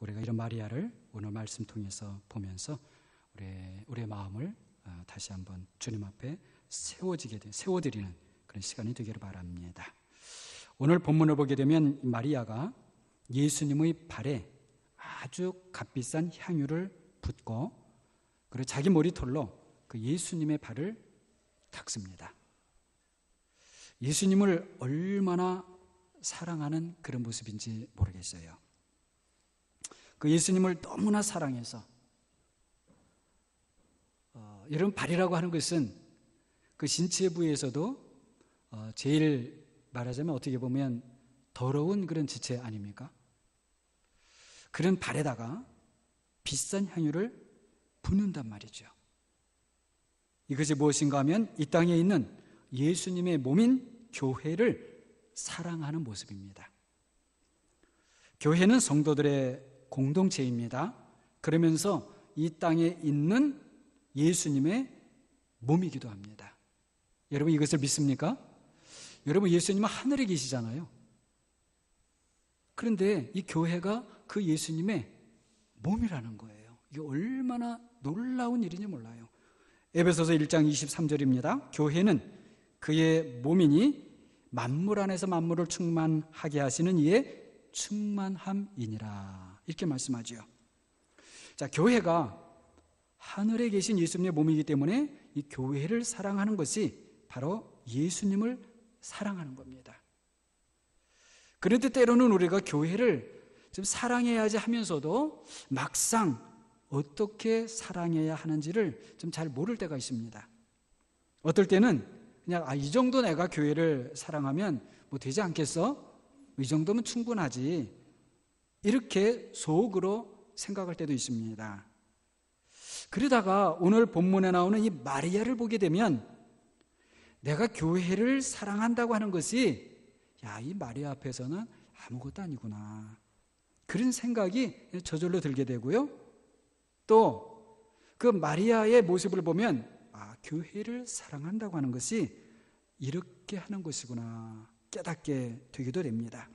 우리가 이런 마리아를 오늘 말씀 통해서 보면서 우리의 마음을 다시 한번 주님 앞에 세워드리는 그런 시간이 되기를 바랍니다. 오늘 본문을 보게 되면 마리아가 예수님의 발에 아주 값비싼 향유를 붓고 그리고 자기 머리털로 그 예수님의 발을 닦습니다. 예수님을 얼마나 사랑하는 그런 모습인지 모르겠어요. 그 예수님을 너무나 사랑해서 여러분, 발이라고 하는 것은 그 신체 부위에서도 제일 말하자면 어떻게 보면 더러운 그런 지체 아닙니까? 그런 발에다가 비싼 향유를 붓는단 말이죠. 이것이 무엇인가 하면 이 땅에 있는 예수님의 몸인 교회를 사랑하는 모습입니다. 교회는 성도들의 공동체입니다. 그러면서 이 땅에 있는 예수님의 몸이기도 합니다. 여러분, 이것을 믿습니까? 여러분, 예수님은 하늘에 계시잖아요. 그런데 이 교회가 그 예수님의 몸이라는 거예요. 이게 얼마나 놀라운 일인지 몰라요. 에베소서 1장 23절입니다. 교회는 그의 몸이니 만물 안에서 만물을 충만하게 하시는 이의 충만함이니라, 이렇게 말씀하죠. 자, 교회가 하늘에 계신 예수님의 몸이기 때문에 이 교회를 사랑하는 것이 바로 예수님을 사랑하는 겁니다. 그런데 때로는 우리가 교회를 좀 사랑해야지 하면서도 막상 어떻게 사랑해야 하는지를 좀 잘 모를 때가 있습니다. 어떨 때는 그냥 이 정도 내가 교회를 사랑하면 뭐 되지 않겠어? 이 정도면 충분하지, 이렇게 속으로 생각할 때도 있습니다. 그러다가 오늘 본문에 나오는 이 마리아를 보게 되면 내가 교회를 사랑한다고 하는 것이 이 마리아 앞에서는 아무것도 아니구나, 그런 생각이 저절로 들게 되고요. 또 그 마리아의 모습을 보면 교회를 사랑한다고 하는 것이 이렇게 하는 것이구나 깨닫게 되기도 됩니다.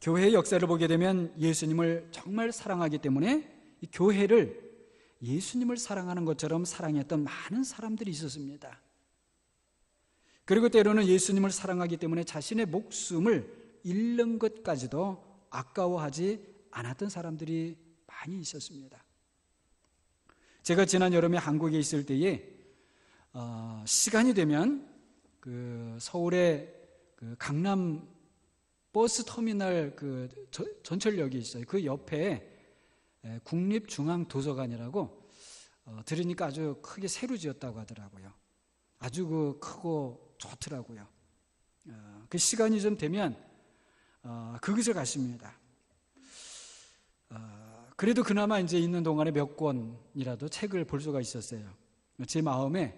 교회의 역사를 보게 되면 예수님을 정말 사랑하기 때문에 이 교회를 예수님을 사랑하는 것처럼 사랑했던 많은 사람들이 있었습니다. 그리고 때로는 예수님을 사랑하기 때문에 자신의 목숨을 잃는 것까지도 아까워하지 않았던 사람들이 많이 있었습니다. 제가 지난 여름에 한국에 있을 때에 시간이 되면 그 서울의 그 강남 버스 터미널 그 전철역이 있어요. 그 옆에 국립중앙도서관이라고 들으니까 아주 크게 새로 지었다고 하더라고요. 아주 그 크고 좋더라고요. 그 시간이 좀 되면 그것을 갔습니다. 그래도 그나마 이제 있는 동안에 몇 권이라도 책을 볼 수가 있었어요. 제 마음에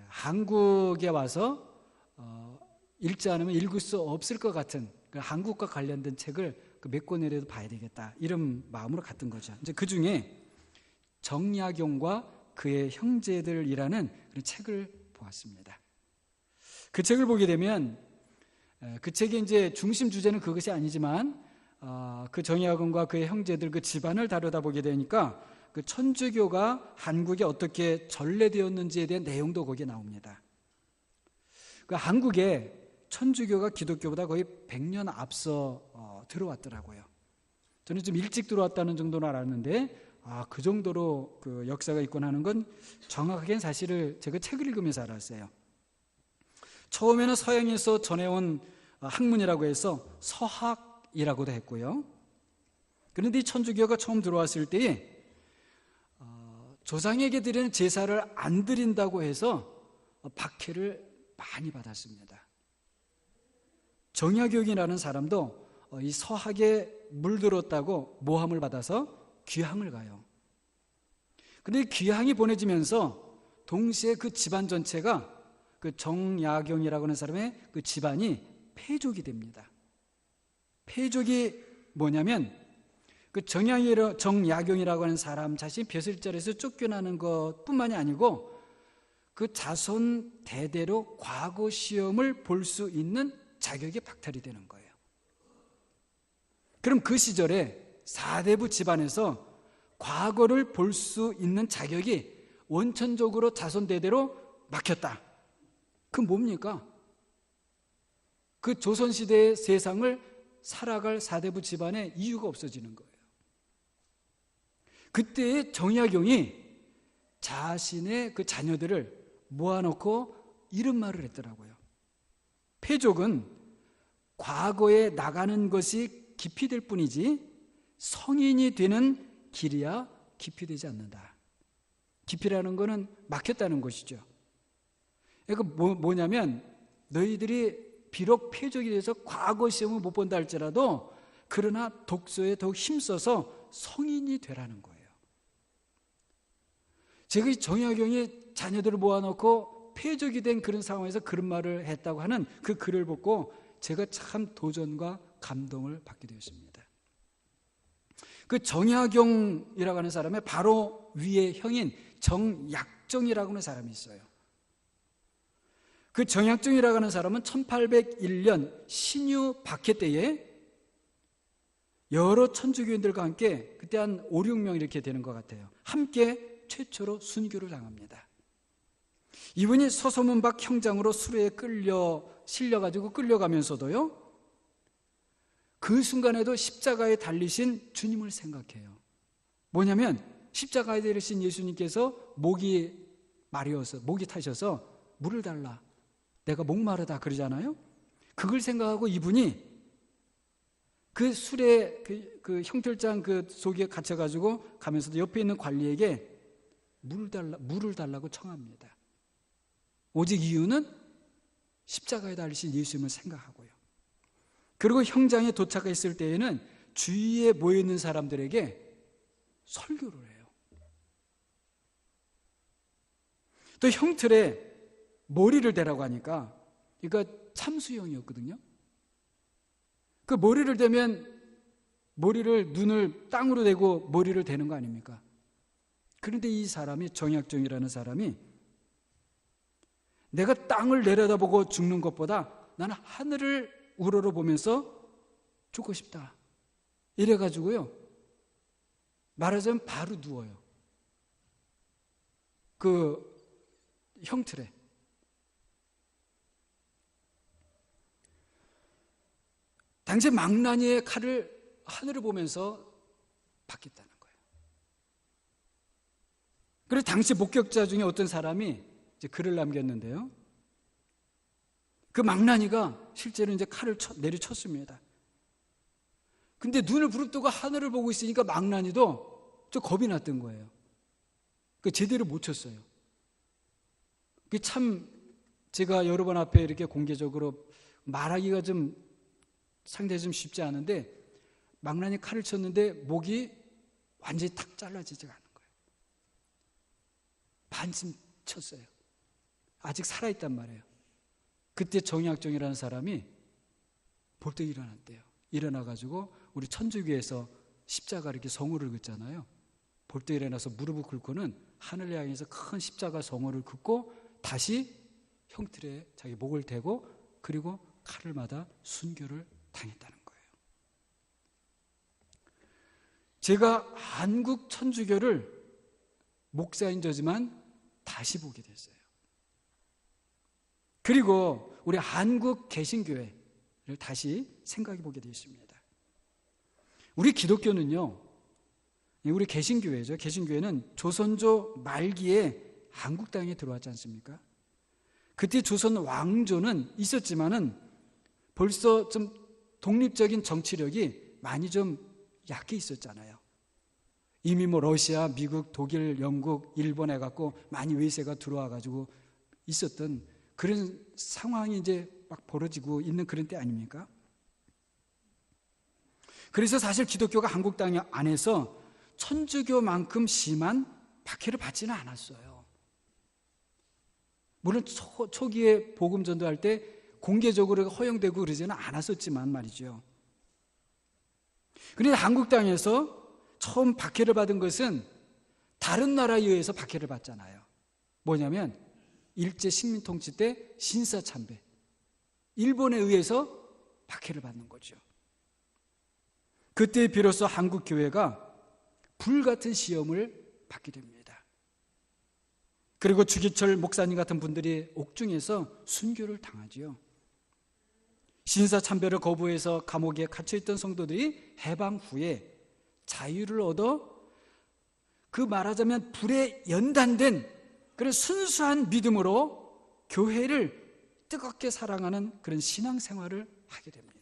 한국에 와서 읽지 않으면 읽을 수 없을 것 같은 한국과 관련된 책을 몇 권이라도 봐야 되겠다, 이런 마음으로 갔던 거죠. 이제 그 중에 정약용과 그의 형제들이라는 그런 책을 보았습니다. 그 책을 보게 되면 그 책의 이제 중심 주제는 그것이 아니지만 그 정약용과 그의 형제들 그 집안을 다루다 보게 되니까 그 천주교가 한국에 어떻게 전래되었는지에 대한 내용도 거기에 나옵니다. 그 한국에 천주교가 기독교보다 거의 100년 앞서 들어왔더라고요. 저는 좀 일찍 들어왔다는 정도는 알았는데 그 정도로 그 역사가 있곤 하는 건 정확하게는 사실을 제가 책을 읽으면서 알았어요. 처음에는 서양에서 전해온 학문이라고 해서 서학이라고도 했고요. 그런데 이 천주교가 처음 들어왔을 때에 조상에게 드리는 제사를 안 드린다고 해서 박해를 많이 받았습니다. 정약용이라는 사람도 이 서학에 물들었다고 모함을 받아서 귀향을 가요. 그런데 귀향이 보내지면서 동시에 그 집안 전체가 그 정약용이라고 하는 사람의 그 집안이 패족이 됩니다. 패족이 뭐냐면 그 정약용이라고 하는 사람 자신이 벼슬자리에서 쫓겨나는 것뿐만이 아니고 그 자손 대대로 과거 시험을 볼 수 있는 자격이 박탈이 되는 거예요. 그럼 그 시절에 사대부 집안에서 과거를 볼 수 있는 자격이 원천적으로 자손 대대로 막혔다. 그 뭡니까? 그 조선시대의 세상을 살아갈 사대부 집안의 이유가 없어지는 거예요. 그때의 정약용이 자신의 그 자녀들을 모아놓고 이런 말을 했더라고요. 패족은 과거에 나가는 것이 깊이 될 뿐이지 성인이 되는 길이야 깊이 되지 않는다. 깊이라는 것은 막혔다는 것이죠. 그러니까 뭐냐면 너희들이 비록 패족이 돼서 과거 시험을 못 본다 할지라도 그러나 독서에 더욱 힘써서 성인이 되라는 거예요. 제가 이 정약용이 자녀들을 모아놓고 패족이 된 그런 상황에서 그런 말을 했다고 하는 그 글을 보고 제가 참 도전과 감동을 받게 되었습니다. 그 정약용이라고 하는 사람의 바로 위에 형인 정약정이라고 하는 사람이 있어요. 그 정약정이라고 하는 사람은 1801년 신유 박해 때에 여러 천주교인들과 함께 그때 한 5, 6명 이렇게 되는 것 같아요. 함께 최초로 순교를 당합니다. 이분이 서소문박 형장으로 수레에 실려가지고 끌려가면서도요, 그 순간에도 십자가에 달리신 주님을 생각해요. 뭐냐면 십자가에 달리신 예수님께서 목이 마려워서, 목이 타셔서 물을 달라, 내가 목마르다 그러잖아요. 그걸 생각하고 이분이 그 수레 그 형틀장 그 속에 갇혀가지고 가면서도 옆에 있는 관리에게 물을 달라고 청합니다. 오직 이유는 십자가에 달리신 예수님을 생각하고요. 그리고 형장에 도착했을 때에는 주위에 모여있는 사람들에게 설교를 해요. 또 형틀에 머리를 대라고 하니까, 그러니까 참수형이었거든요. 그 머리를 대면 눈을 땅으로 대고 머리를 대는 거 아닙니까? 그런데 이 사람이, 정약정이라는 사람이, 내가 땅을 내려다보고 죽는 것보다 나는 하늘을 우러러보면서 죽고 싶다, 이래가지고요, 말하자면 바로 누워요. 그 형틀에. 당시 망나니의 칼을 하늘을 보면서 받겠다는 거예요. 그래서 당시 목격자 중에 어떤 사람이 이제 글을 남겼는데요, 그 망나니가 실제로 이제 칼을 내리쳤습니다. 근데 눈을 부릅뜨고 하늘을 보고 있으니까 망나니도 좀 겁이 났던 거예요. 그 제대로 못 쳤어요. 그 참 제가 여러 번 앞에 이렇게 공개적으로 말하기가 좀 상당히 좀 쉽지 않은데, 망나니 칼을 쳤는데 목이 완전히 탁 잘라지지가 않는 거예요. 반쯤 쳤어요. 아직 살아있단 말이에요. 그때 정약정이라는 사람이 벌떡 일어났대요. 일어나가지고 우리 천주교에서 십자가 이렇게 성호를 긋잖아요. 벌떡 일어나서 무릎을 꿇고는 하늘을 향해서 큰 십자가 성호를 긋고 다시 형틀에 자기 목을 대고 그리고 칼을 맞아 순교를 당했다는 거예요. 제가 한국 천주교를 목사인 저지만 다시 보게 됐어요. 그리고 우리 한국 개신교회를 다시 생각해 보게 되었습니다. 우리 기독교는요, 우리 개신교회죠. 개신교회는 조선조 말기에 한국 땅에 들어왔지 않습니까? 그때 조선 왕조는 있었지만은 벌써 좀 독립적인 정치력이 많이 좀 약해 있었잖아요. 이미 뭐 러시아, 미국, 독일, 영국, 일본 해갖고 많이 외세가 들어와가지고 있었던 그런 상황이 이제 막 벌어지고 있는 그런 때 아닙니까? 그래서 사실 기독교가 한국 땅 안에서 천주교만큼 심한 박해를 받지는 않았어요. 물론 초기에 복음 전도할 때 공개적으로 허용되고 그러지는 않았었지만 말이죠. 그런데 한국 땅에서 처음 박해를 받은 것은 다른 나라에 의해서 박해를 받잖아요. 뭐냐면 일제 식민통치 때 신사참배, 일본에 의해서 박해를 받는 거죠. 그때 비로소 한국 교회가 불같은 시험을 받게 됩니다. 그리고 주기철 목사님 같은 분들이 옥중에서 순교를 당하지요. 신사참배를 거부해서 감옥에 갇혀있던 성도들이 해방 후에 자유를 얻어 그 말하자면 불에 연단된 그런 순수한 믿음으로 교회를 뜨겁게 사랑하는 그런 신앙생활을 하게 됩니다.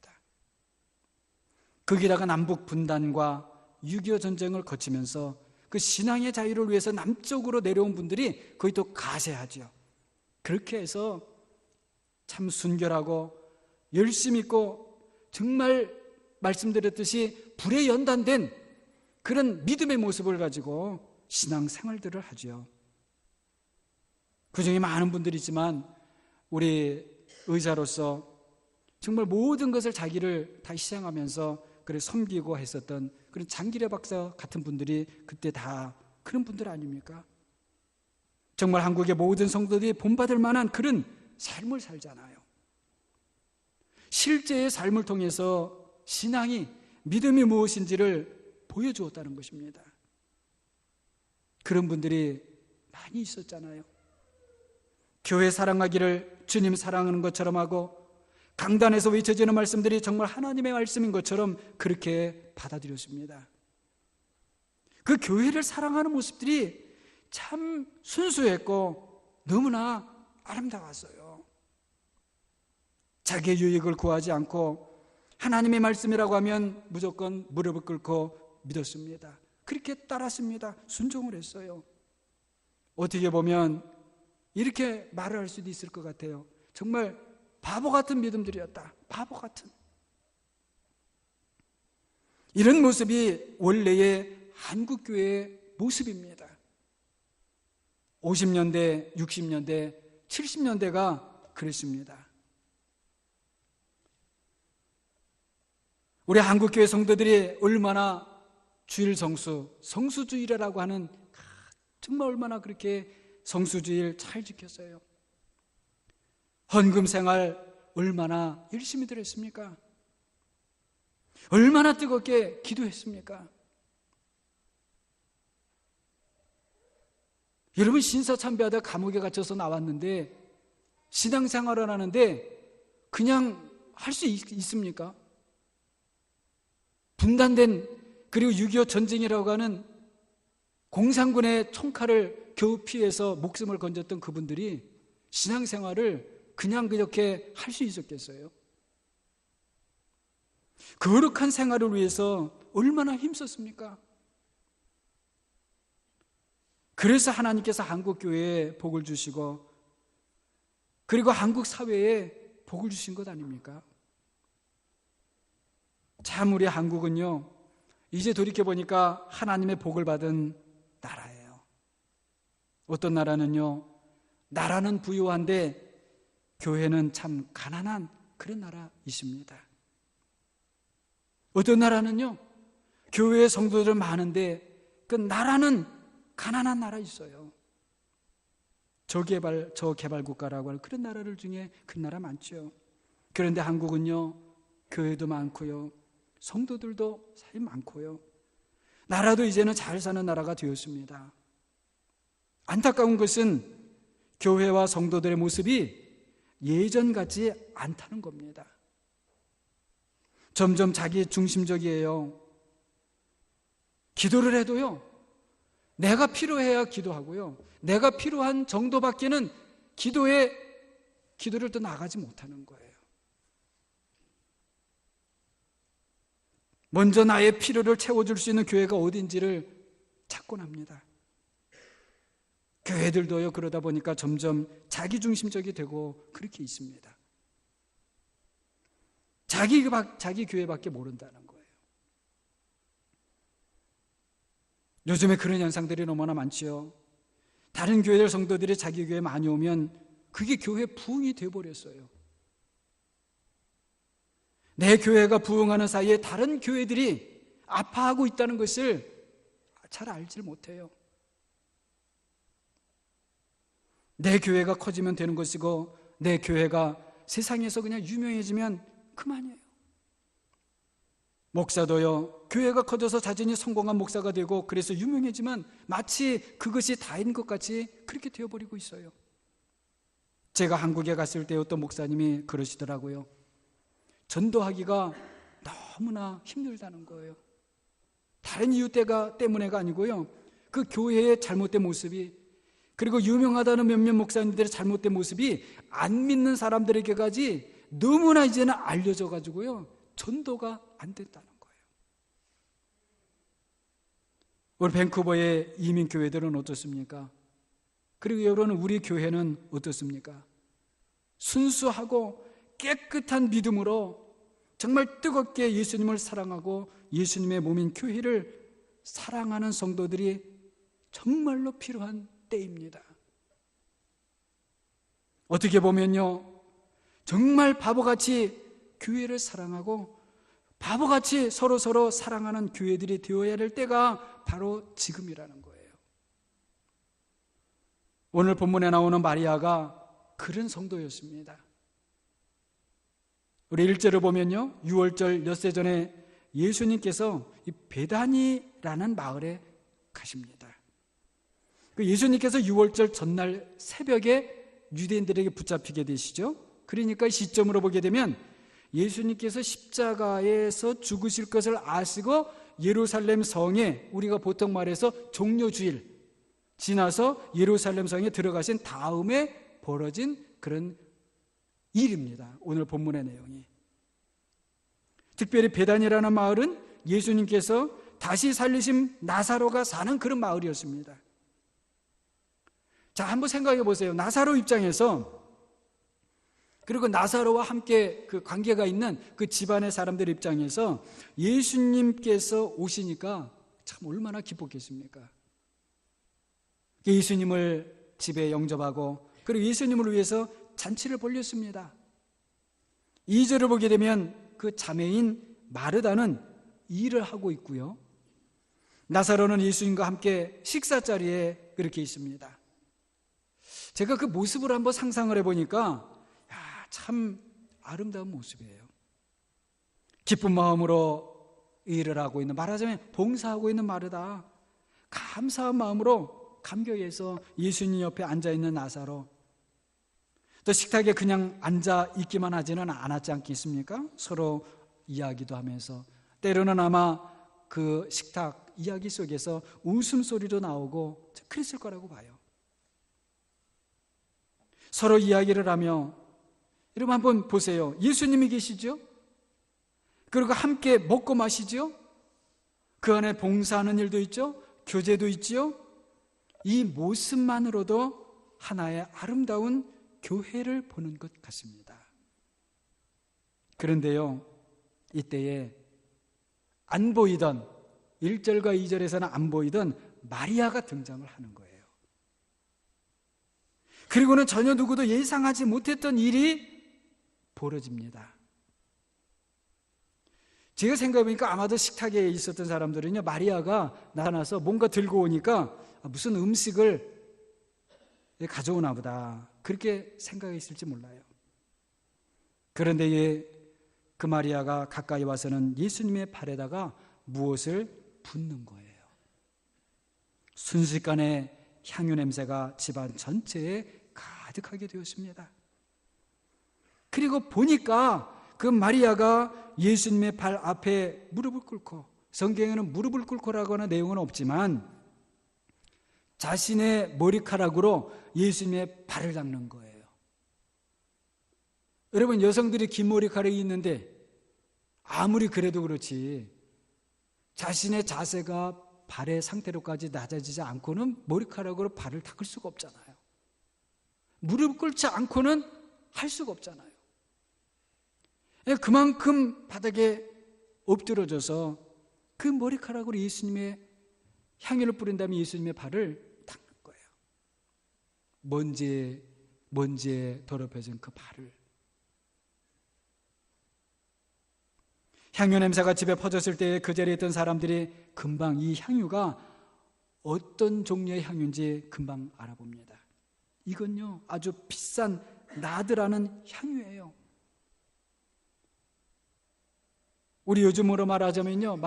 거기다가 남북 분단과 6.25 전쟁을 거치면서 그 신앙의 자유를 위해서 남쪽으로 내려온 분들이 거의 또 가세하죠. 그렇게 해서 참 순결하고 열심 있고 정말 말씀드렸듯이 불에 연단된 그런 믿음의 모습을 가지고 신앙생활들을 하죠. 그 중에 많은 분들이 있지만 우리 의자로서 정말 모든 것을 자기를 다 희생하면서 그래 섬기고 했었던 그런 장기래 박사 같은 분들이 그때 다 그런 분들 아닙니까? 정말 한국의 모든 성도들이 본받을 만한 그런 삶을 살잖아요. 실제의 삶을 통해서 신앙이, 믿음이 무엇인지를 보여주었다는 것입니다. 그런 분들이 많이 있었잖아요. 교회 사랑하기를 주님 사랑하는 것처럼 하고 강단에서 외쳐지는 말씀들이 정말 하나님의 말씀인 것처럼 그렇게 받아들였습니다. 그 교회를 사랑하는 모습들이 참 순수했고 너무나 아름다웠어요. 자기의 유익을 구하지 않고 하나님의 말씀이라고 하면 무조건 무릎을 꿇고 믿었습니다. 그렇게 따랐습니다. 순종을 했어요. 어떻게 보면 이렇게 말을 할 수도 있을 것 같아요. 정말 바보 같은 믿음들이었다. 바보 같은. 이런 모습이 원래의 한국교회의 모습입니다. 50년대, 60년대, 70년대가 그랬습니다. 우리 한국교회 성도들이 얼마나 주일 성수주일이라고 하는 정말 얼마나 그렇게 성수주일 잘 지켰어요. 헌금 생활 얼마나 열심히들 했습니까? 얼마나 뜨겁게 기도했습니까? 여러분 신사참배하다 감옥에 갇혀서 나왔는데 신앙생활을 하는데 그냥 할 수 있습니까? 분단된 그리고 6.25 전쟁이라고 하는 공산군의 총칼을 겨우 피해서 목숨을 건졌던 그분들이 신앙생활을 그냥 그렇게 할 수 있었겠어요? 거룩한 생활을 위해서 얼마나 힘썼습니까? 그래서 하나님께서 한국교회에 복을 주시고 그리고 한국 사회에 복을 주신 것 아닙니까? 참 우리 한국은요 이제 돌이켜보니까 하나님의 복을 받은 나라예요. 어떤 나라는요 나라는 부유한데 교회는 참 가난한 그런 나라이십니다. 어떤 나라는요 교회에 성도들 많은데 그 나라는 가난한 나라 있어요. 저개발 국가라고 할 그런 나라들 중에 그 나라 많죠. 그런데 한국은요 교회도 많고요 성도들도 사실 많고요 나라도 이제는 잘 사는 나라가 되었습니다. 안타까운 것은 교회와 성도들의 모습이 예전 같지 않다는 겁니다. 점점 자기 중심적이에요. 기도를 해도요 내가 필요해야 기도하고요 내가 필요한 정도밖에는 기도를 또 나가지 못하는 거예요. 먼저 나의 필요를 채워줄 수 있는 교회가 어딘지를 찾곤 합니다. 교회들도요 그러다 보니까 점점 자기중심적이 되고 그렇게 있습니다. 자기 교회밖에 모른다는 거예요. 요즘에 그런 현상들이 너무나 많지요. 다른 교회들 성도들이 자기 교회에 많이 오면 그게 교회 부흥이 되어버렸어요. 내 교회가 부흥하는 사이에 다른 교회들이 아파하고 있다는 것을 잘 알지 못해요. 내 교회가 커지면 되는 것이고 내 교회가 세상에서 그냥 유명해지면 그만이에요. 목사도요, 교회가 커져서 자신이 성공한 목사가 되고 그래서 유명해지만 마치 그것이 다인 것 같이 그렇게 되어버리고 있어요. 제가 한국에 갔을 때 어떤 목사님이 그러시더라고요. 전도하기가 너무나 힘들다는 거예요. 다른 이유 때문에가 아니고요, 그 교회의 잘못된 모습이, 그리고 유명하다는 몇몇 목사님들의 잘못된 모습이 안 믿는 사람들에게까지 너무나 이제는 알려져 가지고요, 전도가 안 된다는 거예요. 우리 밴쿠버의 이민교회들은 어떻습니까? 그리고 여러분, 우리 교회는 어떻습니까? 순수하고 깨끗한 믿음으로 정말 뜨겁게 예수님을 사랑하고 예수님의 몸인 교회를 사랑하는 성도들이 정말로 필요한 때입니다. 어떻게 보면요, 정말 바보같이 교회를 사랑하고 바보같이 서로 사랑하는 교회들이 되어야 될 때가 바로 지금이라는 거예요. 오늘 본문에 나오는 마리아가 그런 성도였습니다. 우리 1절을 보면요, 6월절 엿새 전에 예수님께서 이 베다니라는 마을에 가십니다. 그 예수님께서 6월절 전날 새벽에 유대인들에게 붙잡히게 되시죠. 그러니까 시점으로 보게 되면 예수님께서 십자가에서 죽으실 것을 아시고 예루살렘 성에, 우리가 보통 말해서 종료주일 지나서 예루살렘 성에 들어가신 다음에 벌어진 그런 일입니다. 오늘 본문의 내용이. 특별히 베단이라는 마을은 예수님께서 다시 살리신 나사로가 사는 그런 마을이었습니다. 자, 한번 생각해 보세요. 나사로 입장에서, 그리고 나사로와 함께 그 관계가 있는 그 집안의 사람들 입장에서 예수님께서 오시니까 참 얼마나 기뻤겠습니까? 예수님을 집에 영접하고, 그리고 예수님을 위해서 잔치를 벌렸습니다. 2절을 보게 되면 그 자매인 마르다는 일을 하고 있고요, 나사로는 예수님과 함께 식사 자리에 그렇게 있습니다. 제가 그 모습을 한번 상상을 해보니까 참 아름다운 모습이에요. 기쁜 마음으로 일을 하고 있는, 말하자면 봉사하고 있는 마르다, 감사한 마음으로 감격해서 예수님 옆에 앉아있는 나사로, 또 식탁에 그냥 앉아 있기만 하지는 않았지 않겠습니까? 서로 이야기도 하면서, 때로는 아마 그 식탁 이야기 속에서 웃음소리도 나오고 그랬을 거라고 봐요. 서로 이야기를 하며, 여러분 한번 보세요. 예수님이 계시죠? 그리고 함께 먹고 마시죠? 그 안에 봉사하는 일도 있죠? 교제도 있죠? 이 모습만으로도 하나의 아름다운 교회를 보는 것 같습니다. 그런데요, 이때에 안 보이던, 1절과 2절에서는 안 보이던 마리아가 등장을 하는 거예요. 그리고는 전혀 누구도 예상하지 못했던 일이 벌어집니다. 제가 생각해보니까 아마도 식탁에 있었던 사람들은요, 마리아가 나타나서 뭔가 들고 오니까 무슨 음식을 가져오나 보다, 그렇게 생각했을지 몰라요. 그런데 그 마리아가 가까이 와서는 예수님의 발에다가 무엇을 붓는 거예요. 순식간에 향유 냄새가 집안 전체에 가득하게 되었습니다. 그리고 보니까 그 마리아가 예수님의 발 앞에 무릎을 꿇고, 성경에는 무릎을 꿇고라고 하는 내용은 없지만 자신의 머리카락으로 예수님의 발을 닦는 거예요. 여러분, 여성들이 긴 머리카락이 있는데 아무리 그래도 그렇지 자신의 자세가 발의 상태로까지 낮아지지 않고는 머리카락으로 발을 닦을 수가 없잖아요. 무릎 꿇지 않고는 할 수가 없잖아요. 그만큼 바닥에 엎드려져서 그 머리카락으로 예수님의 향유를 뿌린 다음에 예수님의 발을 닦는 거예요. 먼지에 더럽혀진 그 발을. 향유 냄새가 집에 퍼졌을 때 그 자리에 있던 사람들이 금방 이 향유가 어떤 종류의 향유인지 금방 알아봅니다. 이건요, 아주 비싼 나드라는 향유예요. 우리 요즘으로 말하자면요,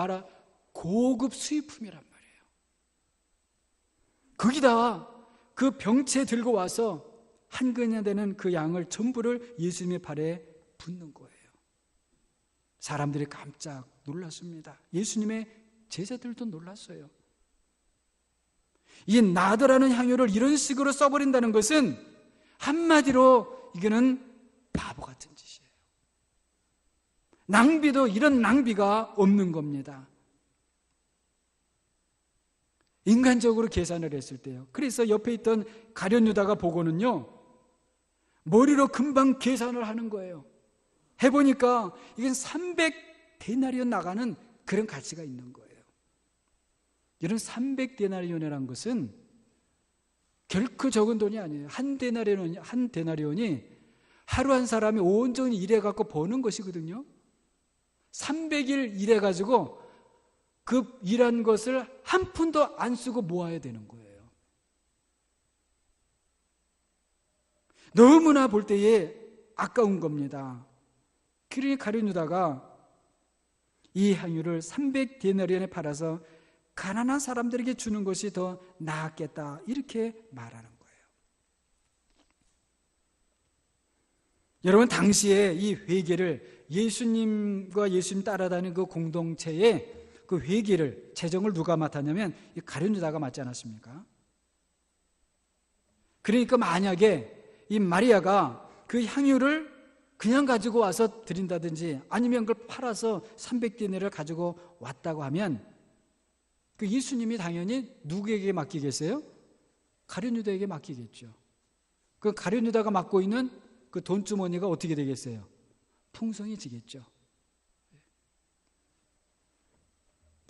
고급 수입품이란 말이에요. 거기다 그 병채 들고 와서 한 근이나 되는 그 양을 전부를 예수님의 발에 붓는 거예요. 사람들이 깜짝 놀랐습니다. 예수님의 제자들도 놀랐어요. 이 나더라는 향유를 이런 식으로 써버린다는 것은 한마디로 이거는 바보 같은 짓이에요. 낭비도 이런 낭비가 없는 겁니다. 인간적으로 계산을 했을 때요. 그래서 옆에 있던 가룟 유다가 보고는요, 머리로 금방 계산을 하는 거예요. 해보니까 이건 300데나리온 나가는 그런 가치가 있는 거예요. 이런 300데나리온이라는 것은 결코 적은 돈이 아니에요. 한 데나리온이 하루 한 사람이 온전히 일해갖고 버는 것이거든요. 300일 일해가지고 그 일한 것을 한 푼도 안 쓰고 모아야 되는 거예요. 너무나 볼 때에 아까운 겁니다. 그러니 가룟 유다가 이 향유를 300데나리온에 팔아서 가난한 사람들에게 주는 것이 더 나았겠다, 이렇게 말하는 거예요. 여러분, 당시에 이 회계를, 예수님과 예수님 따라다니는 그 공동체에 그 회계를, 재정을 누가 맡았냐면 이 가룟 유다가 맡지 않았습니까? 그러니까 만약에 이 마리아가 그 향유를 그냥 가지고 와서 드린다든지 아니면 그걸 팔아서 300데나리온을 가지고 왔다고 하면 그 예수님이 당연히 누구에게 맡기겠어요? 가룟 유다에게 맡기겠죠. 그 가룟 유다가 맡고 있는 그 돈주머니가 어떻게 되겠어요? 풍성해지겠죠.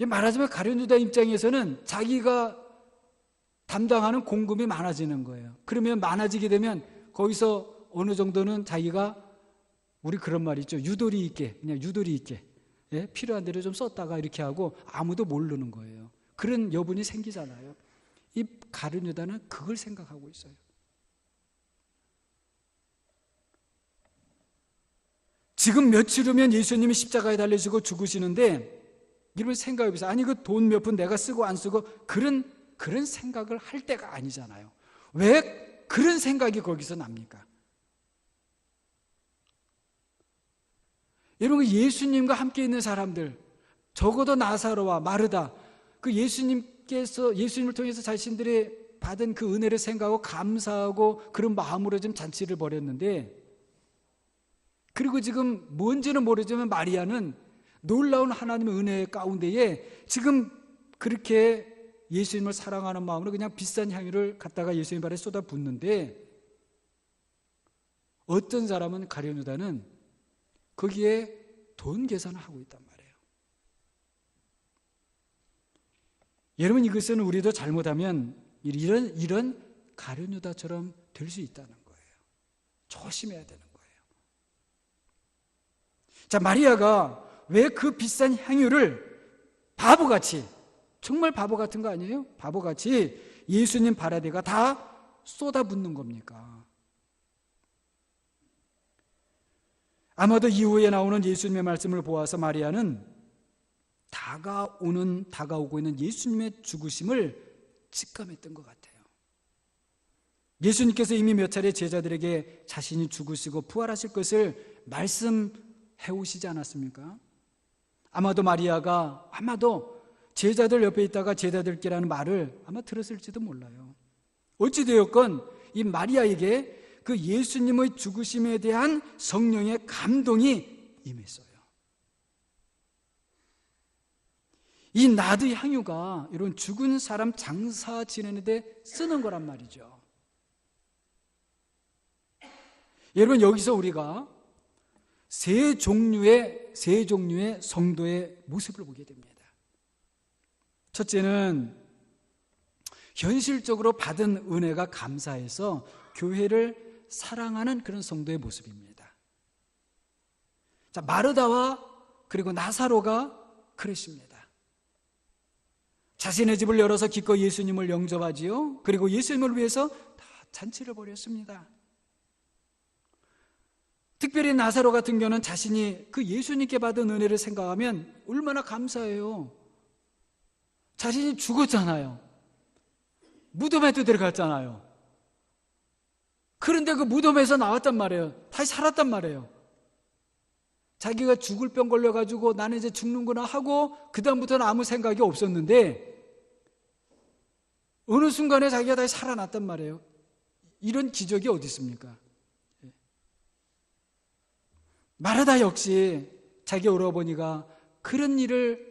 말하자면 가룟 유다 입장에서는 자기가 담당하는 공급이 많아지는 거예요. 그러면 많아지게 되면 거기서 어느 정도는 자기가, 우리 그런 말 있죠, 유도리 있게, 그냥 유도리 있게, 예? 필요한 대로 좀 썼다가 이렇게 하고 아무도 모르는 거예요. 그런 여분이 생기잖아요. 이 가룟 유다는 그걸 생각하고 있어요. 지금 며칠 후면 예수님이 십자가에 달리시고 죽으시는데 이런 생각이 없어요. 아니, 그 돈 몇 푼 내가 쓰고 안 쓰고 그런 생각을 할 때가 아니잖아요. 왜 그런 생각이 거기서 납니까? 여러분, 예수님과 함께 있는 사람들, 적어도 나사로와 마르다, 그 예수님을 통해서 자신들이 받은 그 은혜를 생각하고 감사하고 그런 마음으로 좀 잔치를 벌였는데, 그리고 지금 뭔지는 모르지만 마리아는 놀라운 하나님의 은혜 가운데에 지금 그렇게 예수님을 사랑하는 마음으로 그냥 비싼 향유를 갖다가 예수님 발에 쏟아 붓는데, 어떤 사람은, 가룟 유다는 거기에 돈 계산을 하고 있단 말이에요. 여러분, 이것은 우리도 잘못하면 이런 가룟 유다처럼 될 수 있다는 거예요. 조심해야 되는 거예요. 자, 마리아가 왜 그 비싼 향유를 바보같이, 정말 바보 같은 거 아니에요? 바보같이 예수님 발에다가 다 쏟아붓는 겁니까? 아마도 이후에 나오는 예수님의 말씀을 보아서 마리아는 다가오고 있는 예수님의 죽으심을 직감했던 것 같아요. 예수님께서 이미 몇 차례 제자들에게 자신이 죽으시고 부활하실 것을 말씀해 오시지 않았습니까? 아마도 마리아가 제자들 옆에 있다가 제자들끼라는 말을 아마 들었을지도 몰라요. 어찌되었건 이 마리아에게 그 예수님의 죽으심에 대한 성령의 감동이 임했어요. 이 나드 향유가 이런 죽은 사람 장사 지내는데 쓰는 거란 말이죠. 여러분, 여기서 우리가 세 종류의 성도의 모습을 보게 됩니다. 첫째는 현실적으로 받은 은혜가 감사해서 교회를 사랑하는 그런 성도의 모습입니다. 자, 마르다와 그리고 나사로가 그러십니다. 자신의 집을 열어서 기꺼이 예수님을 영접하지요. 그리고 예수님을 위해서 다 잔치를 벌였습니다. 특별히 나사로 같은 경우는 자신이 그 예수님께 받은 은혜를 생각하면 얼마나 감사해요. 자신이 죽었잖아요. 무덤에도 들어갔잖아요. 그런데 그 무덤에서 나왔단 말이에요. 다시 살았단 말이에요. 자기가 죽을 병 걸려가지고 나는 이제 죽는구나 하고 그 다음부터는 아무 생각이 없었는데 어느 순간에 자기가 다시 살아났단 말이에요. 이런 기적이 어디 있습니까? 마르다 역시 자기 오라버니가 그런 일을,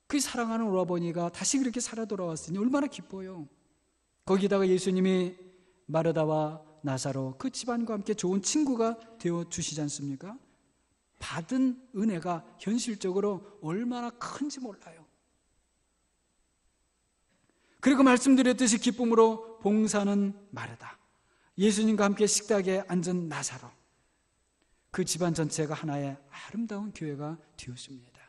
그 사랑하는 오라버니가 다시 그렇게 살아 돌아왔으니 얼마나 기뻐요. 거기다가 예수님이 마르다와 나사로 그 집안과 함께 좋은 친구가 되어 주시지 않습니까? 받은 은혜가 현실적으로 얼마나 큰지 몰라요. 그리고 말씀드렸듯이 기쁨으로 봉사는 마르다, 예수님과 함께 식탁에 앉은 나사로, 그 집안 전체가 하나의 아름다운 교회가 되었습니다.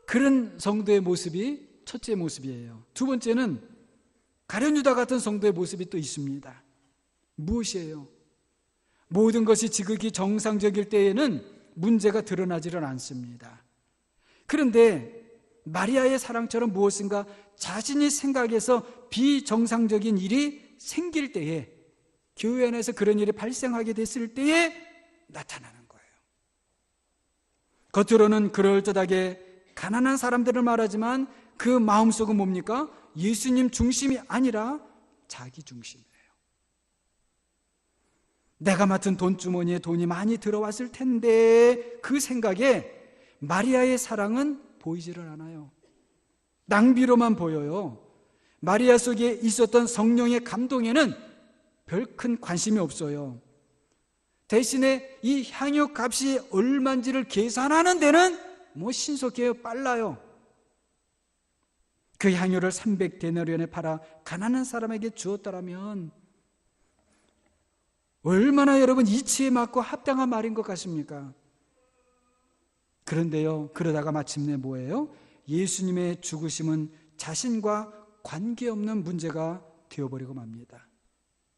그런 성도의 모습이 첫째 모습이에요. 두 번째는 가룟 유다 같은 성도의 모습이 또 있습니다. 무엇이에요? 모든 것이 지극히 정상적일 때에는 문제가 드러나지를 않습니다. 그런데 마리아의 사랑처럼 무엇인가 자신이 생각해서 비정상적인 일이 생길 때에, 교회 안에서 그런 일이 발생하게 됐을 때에 나타나는 거예요. 겉으로는 그럴듯하게 가난한 사람들을 말하지만 그 마음속은 뭡니까? 예수님 중심이 아니라 자기 중심이에요. 내가 맡은 돈주머니에 돈이 많이 들어왔을 텐데, 그 생각에 마리아의 사랑은 보이지를 않아요. 낭비로만 보여요. 마리아 속에 있었던 성령의 감동에는 별 큰 관심이 없어요. 대신에 이 향유 값이 얼마인지를 계산하는 데는 신속해요. 빨라요. 그 향유를 300데나리온에 팔아 가난한 사람에게 주었더라면 얼마나 여러분 이치에 맞고 합당한 말인 것 같습니까? 그런데요, 그러다가 마침내 뭐예요? 예수님의 죽으심은 자신과 관계없는 문제가 되어버리고 맙니다.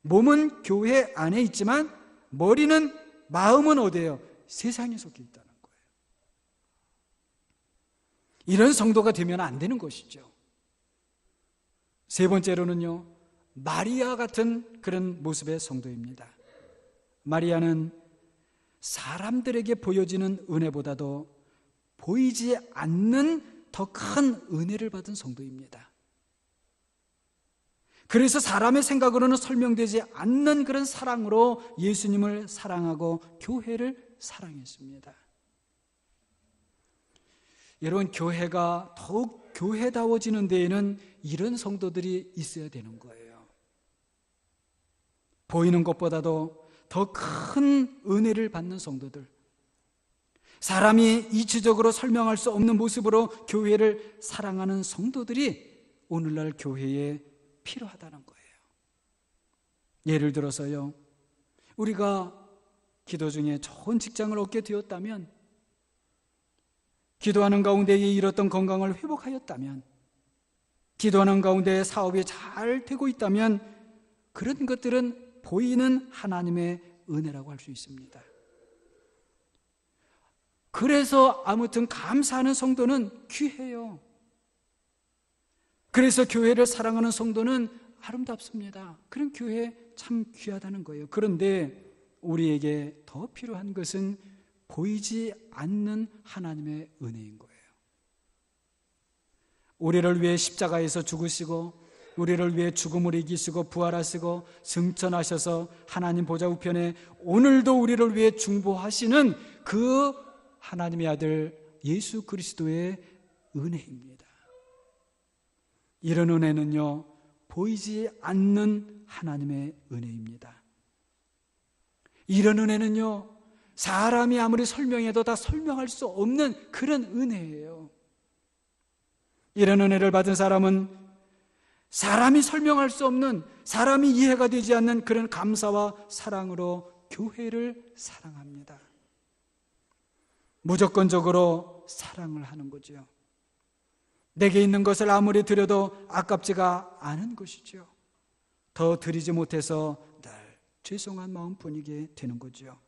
몸은 교회 안에 있지만 머리는, 마음은 어디예요? 세상에 속해 있다는 거예요. 이런 성도가 되면 안 되는 것이죠. 세 번째로는요, 마리아 같은 그런 모습의 성도입니다. 마리아는 사람들에게 보여지는 은혜보다도 보이지 않는 더 큰 은혜를 받은 성도입니다. 그래서 사람의 생각으로는 설명되지 않는 그런 사랑으로 예수님을 사랑하고 교회를 사랑했습니다. 여러분, 교회가 더욱 교회다워지는 데에는 이런 성도들이 있어야 되는 거예요. 보이는 것보다도 더 큰 은혜를 받는 성도들, 사람이 이치적으로 설명할 수 없는 모습으로 교회를 사랑하는 성도들이 오늘날 교회에 필요하다는 거예요. 예를 들어서요, 우리가 기도 중에 좋은 직장을 얻게 되었다면, 기도하는 가운데 잃었던 건강을 회복하였다면, 기도하는 가운데 사업이 잘 되고 있다면, 그런 것들은 보이는 하나님의 은혜라고 할 수 있습니다. 그래서 아무튼 감사하는 성도는 귀해요. 그래서 교회를 사랑하는 성도는 아름답습니다. 그런 교회 참 귀하다는 거예요. 그런데 우리에게 더 필요한 것은 보이지 않는 하나님의 은혜인 거예요. 우리를 위해 십자가에서 죽으시고, 우리를 위해 죽음을 이기시고 부활하시고 승천하셔서 하나님 보좌 우편에 오늘도 우리를 위해 중보하시는 그 하나님의 아들 예수 그리스도의 은혜입니다. 이런 은혜는요, 보이지 않는 하나님의 은혜입니다. 이런 은혜는요, 사람이 아무리 설명해도 다 설명할 수 없는 그런 은혜예요. 이런 은혜를 받은 사람은 사람이 설명할 수 없는, 사람이 이해가 되지 않는 그런 감사와 사랑으로 교회를 사랑합니다. 무조건적으로 사랑을 하는 거죠. 내게 있는 것을 아무리 드려도 아깝지가 않은 것이죠. 더 드리지 못해서 죄송한 마음뿐이게 되는 거죠.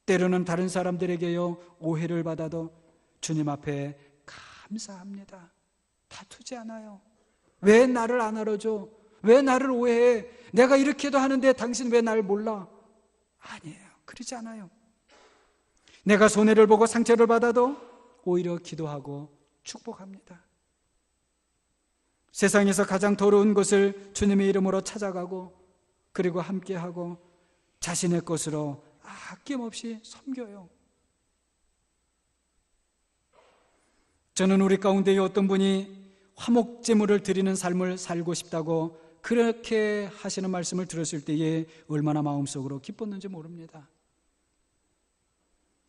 때로는 다른 사람들에게요 오해를 받아도 주님 앞에 감사합니다. 다투지 않아요. 왜 나를 안 알아줘? 왜 나를 오해해? 내가 이렇게도 하는데 당신 왜 날 몰라? 아니에요. 그러지 않아요. 내가 손해를 보고 상처를 받아도 오히려 기도하고 축복합니다. 세상에서 가장 더러운 것을 주님의 이름으로 찾아가고 그리고 함께하고 자신의 것으로 아낌없이 섬겨요. 저는 우리 가운데 어떤 분이 화목제물을 드리는 삶을 살고 싶다고 그렇게 하시는 말씀을 들었을 때에 얼마나 마음속으로 기뻤는지 모릅니다.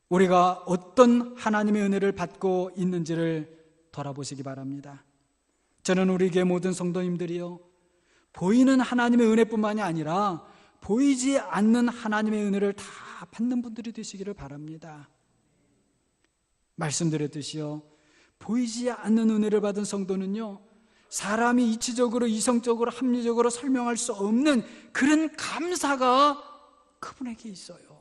우리가 어떤 하나님의 은혜를 받고 있는지를 돌아보시기 바랍니다. 저는 우리 교회 모든 성도님들이요 보이는 하나님의 은혜뿐만이 아니라 보이지 않는 하나님의 은혜를 다 받는 분들이 되시기를 바랍니다. 말씀드렸듯이요 보이지 않는 은혜를 받은 성도는요 사람이 이치적으로 이성적으로 합리적으로 설명할 수 없는 그런 감사가 그분에게 있어요.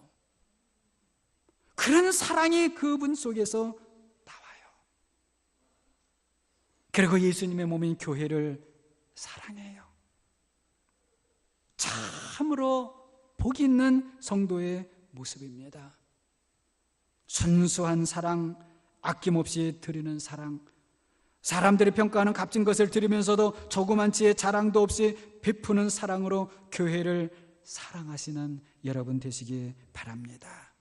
그런 사랑이 그분 속에서 나와요. 그리고 예수님의 몸인 교회를 사랑해요. 참으로 복 있는 성도의 모습입니다. 순수한 사랑, 아낌없이 드리는 사랑, 사람들이 평가하는 값진 것을 드리면서도 조그만치의 자랑도 없이 베푸는 사랑으로 교회를 사랑하시는 여러분 되시기 바랍니다.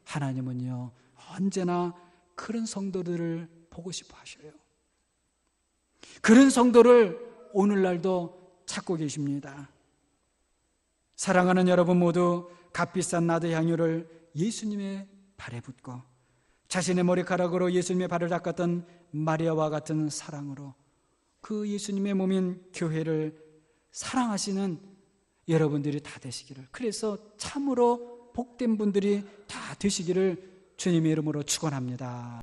하나님은요 언제나 그런 성도들을 보고 싶어 하셔요. 그런 성도를 오늘날도 찾고 계십니다. 사랑하는 여러분 모두 값비싼 나드 향유를 예수님의 발에 붓고 자신의 머리카락으로 예수님의 발을 닦았던 마리아와 같은 사랑으로 그 예수님의 몸인 교회를 사랑하시는 여러분들이 다 되시기를, 그래서 참으로 복된 분들이 다 되시기를 주님의 이름으로 축원합니다.